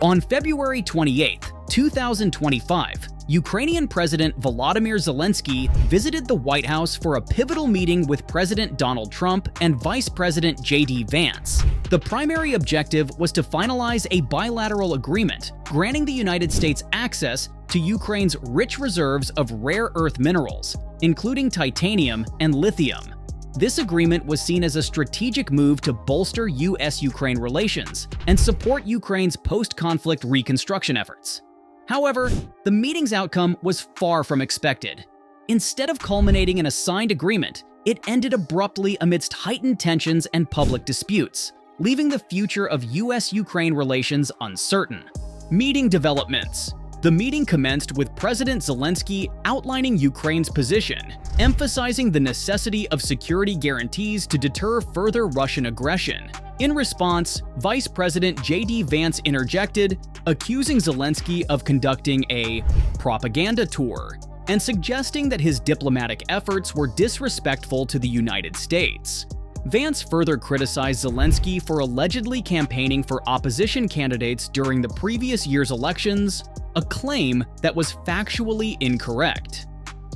On February 28, 2025, Ukrainian President Volodymyr Zelensky visited the White House for a pivotal meeting with President Donald Trump and Vice President JD Vance. The primary objective was to finalize a bilateral agreement granting the United States access to Ukraine's rich reserves of rare earth minerals, including titanium and lithium. This agreement was seen as a strategic move to bolster U.S. Ukraine relations and support Ukraine's post-conflict reconstruction efforts. However, the meeting's outcome was far from expected. Instead of culminating in a signed agreement, it ended abruptly amidst heightened tensions and public disputes, leaving the future of U.S.-Ukraine relations uncertain. Meeting developments. The meeting commenced with President Zelensky outlining Ukraine's position, emphasizing the necessity of security guarantees to deter further Russian aggression. In response, Vice President JD Vance interjected, accusing Zelensky of conducting a propaganda tour and suggesting that his diplomatic efforts were disrespectful to the United States. Vance further criticized Zelensky for allegedly campaigning for opposition candidates during the previous year's elections, a claim that was factually incorrect.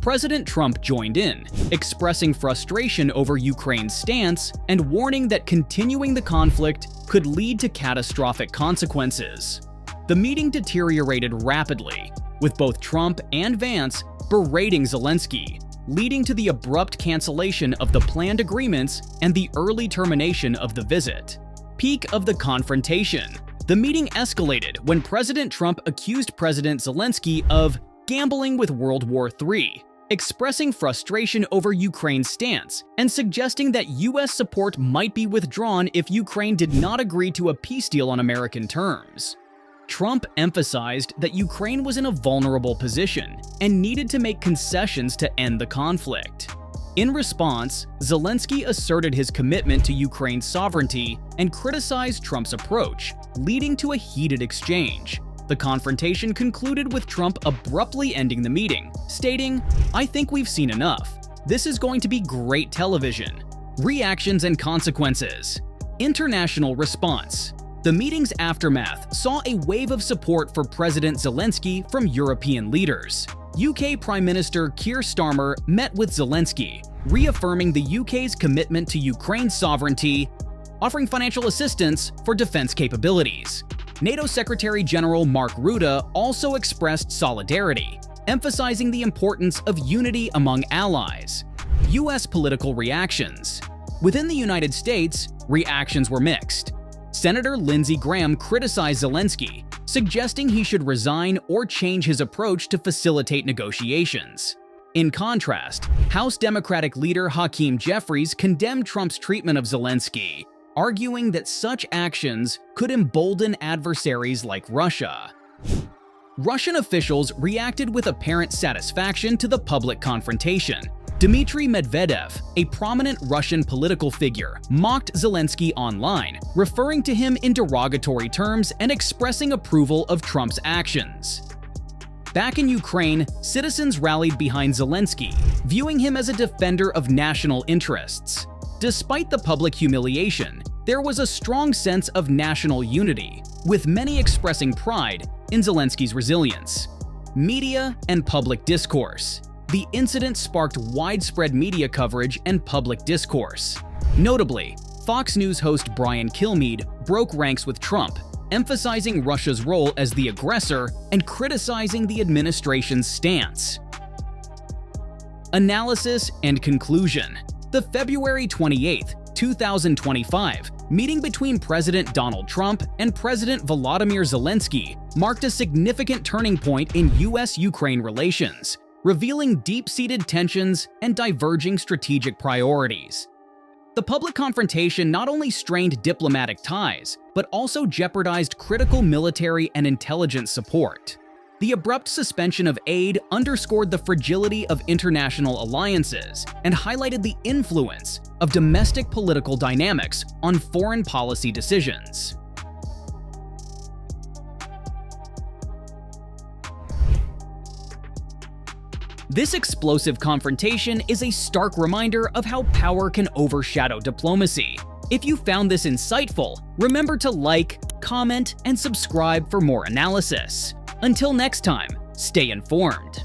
President Trump joined in, expressing frustration over Ukraine's stance and warning that continuing the conflict could lead to catastrophic consequences. The meeting deteriorated rapidly, with both Trump and Vance berating Zelensky, leading to the abrupt cancellation of the planned agreements and the early termination of the visit. Peak of the confrontation. The meeting escalated when President Trump accused President Zelensky of gambling with World War III, expressing frustration over Ukraine's stance and suggesting that U.S. support might be withdrawn if Ukraine did not agree to a peace deal on American terms. Trump emphasized that Ukraine was in a vulnerable position and needed to make concessions to end the conflict. In response, Zelensky asserted his commitment to Ukraine's sovereignty and criticized Trump's approach, leading to a heated exchange. The confrontation concluded with Trump abruptly ending the meeting, stating, "I think we've seen enough. This is going to be great television." Reactions and consequences. International response. The meeting's aftermath saw a wave of support for President Zelensky from European leaders. UK Prime Minister Keir Starmer met with Zelensky, reaffirming the UK's commitment to Ukraine's sovereignty, offering financial assistance for defense capabilities. NATO Secretary General Mark Rutte also expressed solidarity, emphasizing the importance of unity among allies. US political reactions. Within the United States, reactions were mixed. Senator Lindsey Graham criticized Zelensky, suggesting he should resign or change his approach to facilitate negotiations. In contrast, House Democratic leader Hakeem Jeffries condemned Trump's treatment of Zelensky, arguing that such actions could embolden adversaries like Russia. Russian officials reacted with apparent satisfaction to the public confrontation. Dmitry Medvedev, a prominent Russian political figure, mocked Zelensky online, referring to him in derogatory terms and expressing approval of Trump's actions. Back in Ukraine, citizens rallied behind Zelensky, viewing him as a defender of national interests. Despite the public humiliation, there was a strong sense of national unity, with many expressing pride in Zelensky's resilience. Media and public discourse. The incident sparked widespread media coverage and public discourse. Notably, Fox News host Brian Kilmeade broke ranks with Trump, emphasizing Russia's role as the aggressor and criticizing the administration's stance. Analysis and conclusion. The February 28, 2025 meeting between President Donald Trump and President Volodymyr Zelensky marked a significant turning point in U.S.-Ukraine relations, revealing deep-seated tensions and diverging strategic priorities. The public confrontation not only strained diplomatic ties, but also jeopardized critical military and intelligence support. The abrupt suspension of aid underscored the fragility of international alliances and highlighted the influence of domestic political dynamics on foreign policy decisions. This explosive confrontation is a stark reminder of how power can overshadow diplomacy. If you found this insightful, remember to like, comment, and subscribe for more analysis. Until next time, stay informed.